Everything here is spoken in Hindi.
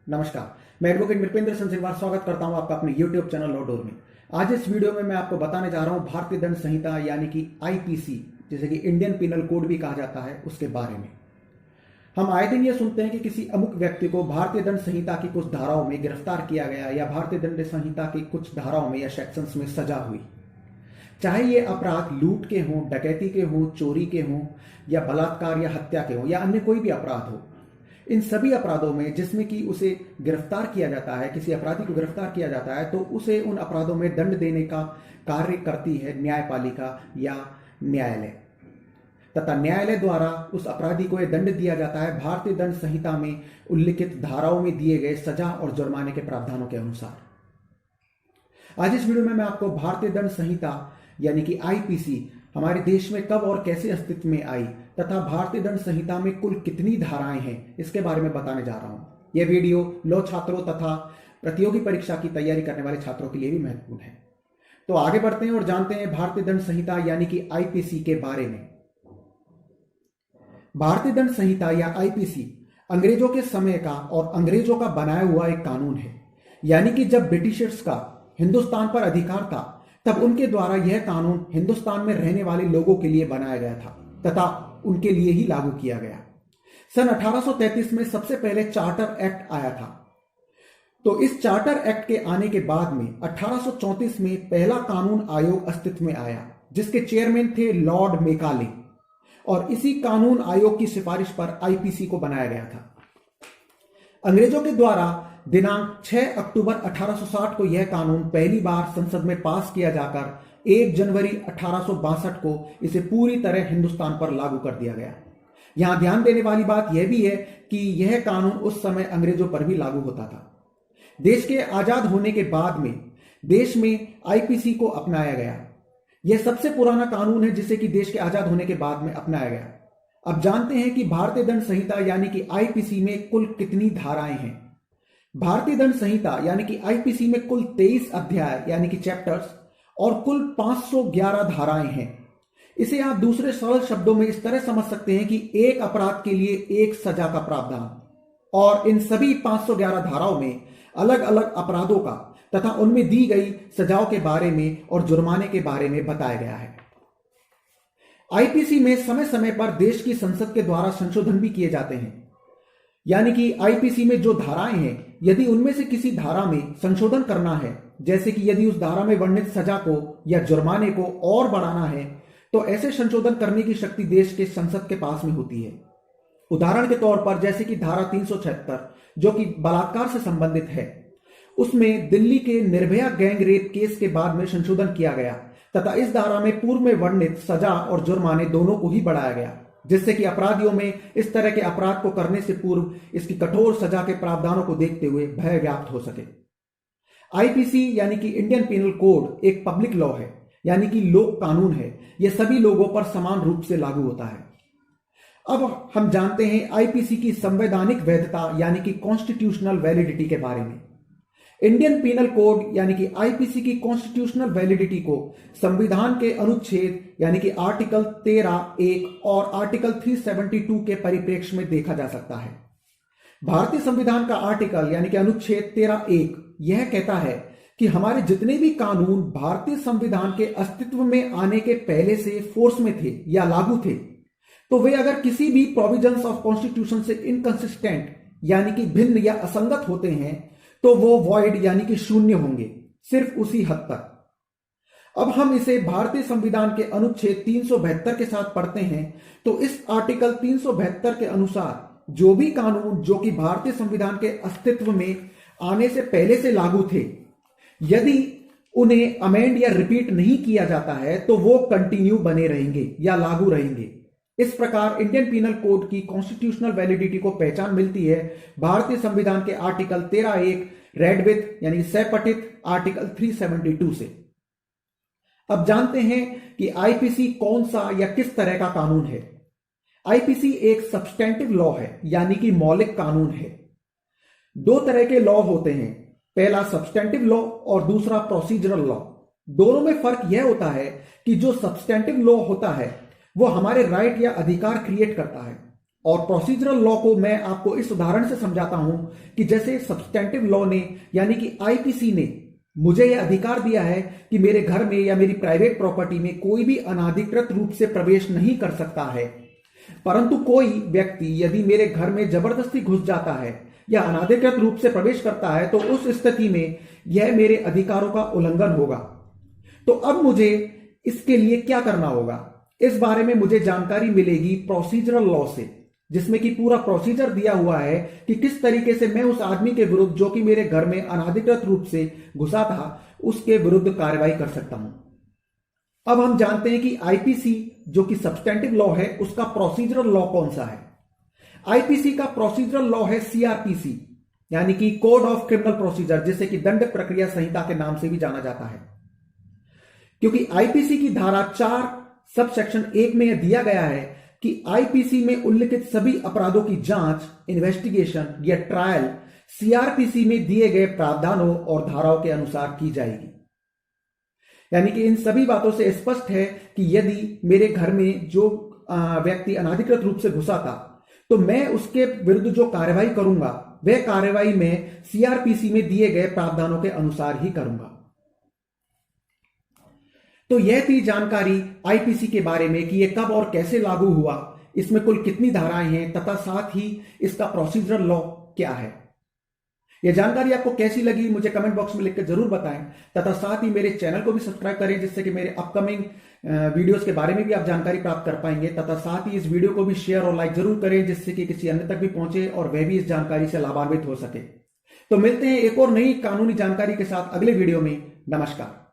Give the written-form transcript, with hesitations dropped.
नमस्कार, मैं एडवोकेट नृपेंद्र सिंह स्वागत करता हूं आपका अपने YouTube चैनल लॉ डोर में। आज इस वीडियो में मैं आपको बताने जा रहा हूं भारतीय दंड संहिता यानी कि आईपीसी, जिसे कि इंडियन पिनल कोड भी कहा जाता है, उसके बारे में। हम आए दिन ये सुनते हैं कि किसी अमुक व्यक्ति को भारतीय दंड संहिता की कुछ धाराओं में गिरफ्तार किया गया या भारतीय दंड संहिता की कुछ धाराओं में या सेक्शंस में सजा हुई। चाहे ये अपराध लूट के हों, डकैती के हों, चोरी के हों या बलात्कार या हत्या के हों या अन्य कोई भी अपराध हो, इन सभी अपराधों में जिसमें कि उसे गिरफ्तार किया जाता है, किसी अपराधी को गिरफ्तार किया जाता है, तो उसे उन अपराधों में दंड देने का कार्य करती है न्यायपालिका या न्यायालय, तथा न्यायालय द्वारा उस अपराधी को यह दंड दिया जाता है भारतीय दंड संहिता में उल्लिखित धाराओं में दिए गए सजा और जुर्माने के प्रावधानों के अनुसार। आज इस वीडियो में मैं आपको भारतीय दंड संहिता यानी कि आईपीसी हमारे देश में कब और कैसे अस्तित्व में आई तथा भारतीय दंड संहिता में कुल कितनी धाराएं हैं, इसके बारे में बताने जा रहा हूं। यह वीडियो लॉ छात्रों तथा प्रतियोगी परीक्षा की तैयारी करने वाले छात्रों के लिए भी महत्वपूर्ण है। तो आगे बढ़ते हैं और जानते हैं भारतीय दंड संहिता यानी कि आईपीसी के बारे में। भारतीय दंड संहिता या आईपीसी अंग्रेजों के समय का और अंग्रेजों का बनाया हुआ एक कानून है, यानी कि जब ब्रिटिशर्स का हिंदुस्तान पर अधिकार था तब उनके द्वारा यह कानून हिंदुस्तान में रहने वाले लोगों के लिए बनाया गया था तथा उनके लिए ही लागू किया गया। सन 1833 में सबसे पहले चार्टर एक्ट आया था। तो इस चार्टर एक्ट के आने के बाद में 1834 में पहला कानून आयोग अस्तित्व में आया, जिसके चेयरमैन थे लॉर्ड मेकाले, और इसी कानून आयोग की सिफारिश पर आईपीसी को बनाया गया था। अंग्रेजों के द्वारा दिनांक 6 अक्टूबर 1860 को यह कानून पहली बार संसद में पास किया जाकर 1 जनवरी 1862 को इसे पूरी तरह हिंदुस्तान पर लागू कर दिया गया। यहां ध्यान देने वाली बात यह भी है कि यह कानून उस समय अंग्रेजों पर भी लागू होता था। देश के आजाद होने के बाद में देश में आईपीसी को अपनाया गया। यह सबसे पुराना कानून है जिसे कि देश के आजाद होने के बाद में अपनाया गया। अब जानते हैं कि भारतीय दंड संहिता यानी कि आईपीसी में कुल कितनी धाराएं हैं। भारतीय दंड संहिता यानी कि आईपीसी में कुल 23 अध्याय यानी कि चैप्टर्स और कुल 511 धाराएं हैं। इसे आप दूसरे सरल शब्दों में इस तरह समझ सकते हैं कि एक अपराध के लिए एक सजा का प्रावधान, और इन सभी 511 धाराओं में अलग अलग अपराधों का तथा उनमें दी गई सजाओं के बारे में और जुर्माने के बारे में बताया गया है। आईपीसी में समय समय पर देश की संसद के द्वारा संशोधन भी किए जाते हैं, यानी कि आईपीसी में जो धाराएं हैं, यदि उनमें से किसी धारा में संशोधन करना है, जैसे कि यदि उस धारा में वर्णित सजा को या जुर्माने को और बढ़ाना है, तो ऐसे संशोधन करने की शक्ति देश के संसद के पास में होती है। उदाहरण के तौर पर जैसे कि धारा 376 जो कि बलात्कार से संबंधित है, उसमें दिल्ली के निर्भया गैंग रेप केस के बाद में संशोधन किया गया तथा इस धारा में पूर्व में वर्णित सजा और जुर्माने दोनों को ही बढ़ाया गया, जिससे कि अपराधियों में इस तरह के अपराध को करने से पूर्व इसकी कठोर सजा के प्रावधानों को देखते हुए भय व्याप्त हो सके। आईपीसी यानी कि इंडियन पिनल कोड एक पब्लिक लॉ है, यानी कि लोक कानून है। यह सभी लोगों पर समान रूप से लागू होता है। अब हम जानते हैं आईपीसी की संवैधानिक वैधता यानी कि कॉन्स्टिट्यूशनल वैलिडिटी के बारे में। इंडियन पिनल कोड यानी कि आईपीसी की कॉन्स्टिट्यूशनल वैलिडिटी को संविधान के अनुच्छेद यानी कि आर्टिकल 13(1) और आर्टिकल 372 के परिप्रेक्ष्य में देखा जा सकता है। भारतीय संविधान का आर्टिकल यानी कि अनुच्छेद 13(1) यह कहता है कि हमारे जितने भी कानून भारतीय संविधान के अस्तित्व में आने के पहले से फोर्स में थे या लागू थे, तो वे अगर किसी भी प्रोविजंस ऑफ कॉन्स्टिट्यूशन से इनकंसिस्टेंट यानी कि भिन्न या असंगत होते हैं, तो वो वॉइड यानी कि शून्य होंगे, सिर्फ उसी हद तक। अब हम इसे भारतीय संविधान के अनुच्छेद 372 के साथ पढ़ते हैं, तो इस आर्टिकल 372 के अनुसार जो भी कानून जो कि भारतीय संविधान के अस्तित्व में आने से पहले से लागू थे, यदि उन्हें अमेंड या रिपीट नहीं किया जाता है तो वो कंटिन्यू बने रहेंगे या लागू रहेंगे। इस प्रकार इंडियन पिनल कोड की कॉन्स्टिट्यूशनल वैलिडिटी को पहचान मिलती है भारतीय संविधान के आर्टिकल 13(1) रेड विथ यानी सपठित आर्टिकल 372 से। अब जानते हैं कि आईपीसी कौन सा या किस तरह का कानून है। आईपीसी एक सब्सटेंटिव लॉ है, यानी कि मौलिक कानून है। दो तरह के लॉ होते हैं, पहला सब्सटेंटिव लॉ और दूसरा प्रोसीजरल लॉ। दोनों में फर्क यह होता है कि जो सब्सटेंटिव लॉ होता है वो हमारे राइट या अधिकार क्रिएट करता है, और प्रोसीजरल लॉ को मैं आपको इस उदाहरण से समझाता हूं कि जैसे सब्सटेंटिव लॉ ने यानी कि आईपीसी ने मुझे यह अधिकार दिया है कि मेरे घर में या मेरी प्राइवेट प्रॉपर्टी में कोई भी अनाधिकृत रूप से प्रवेश नहीं कर सकता है, परंतु कोई व्यक्ति यदि मेरे घर में जबरदस्ती घुस जाता है या अनाधिकृत रूप से प्रवेश करता है तो उस स्थिति में यह मेरे अधिकारों का उल्लंघन होगा। तो अब मुझे इसके लिए क्या करना होगा, इस बारे में मुझे जानकारी मिलेगी प्रोसीजरल लॉ से, जिसमें कि पूरा प्रोसीजर दिया हुआ है कि किस तरीके से मैं उस आदमी के विरुद्ध जो कि मेरे घर में अनाधिकृत रूप से घुसा था उसके विरुद्ध कार्रवाई कर सकता हूं। अब हम जानते हैं कि आईपीसी जो कि सब्सटेंटिव लॉ है उसका प्रोसीजरल लॉ कौन सा है। आईपीसी का प्रोसीजरल लॉ है सीआरपीसी यानी कि कोड ऑफ क्रिमिनल प्रोसीजर, जिसे कि दंड प्रक्रिया संहिता के नाम से भी जाना जाता है, क्योंकि आईपीसी की धारा 4 सब सेक्शन 1 में यह दिया गया है कि आईपीसी में उल्लिखित सभी अपराधों की जांच, इन्वेस्टिगेशन या ट्रायल सीआरपीसी में दिए गए प्रावधानों और धाराओं के अनुसार की जाएगी। यानी कि इन सभी बातों से स्पष्ट है कि यदि मेरे घर में जो व्यक्ति अनाधिकृत रूप से घुसा था तो मैं उसके विरुद्ध जो कार्रवाई करूंगा वह कार्रवाई में सीआरपीसी में दिए गए प्रावधानों के अनुसार ही करूंगा। तो यह थी जानकारी आईपीसी के बारे में कि यह कब और कैसे लागू हुआ, इसमें कुल कितनी धाराएं हैं तथा साथ ही इसका प्रोसीजरल लॉ क्या है। यह जानकारी आपको कैसी लगी मुझे कमेंट बॉक्स में लिखकर जरूर बताएं तथा साथ ही मेरे चैनल को भी सब्सक्राइब करें, जिससे कि मेरे अपकमिंग वीडियोस के बारे में भी आप जानकारी प्राप्त कर पाएंगे तथा साथ ही इस वीडियो को भी शेयर और लाइक जरूर करें, जिससे कि किसी अन्य तक भी पहुंचे और वह भी इस जानकारी से लाभान्वित हो सके। तो मिलते हैं एक और नई कानूनी जानकारी के साथ अगले वीडियो में। नमस्कार।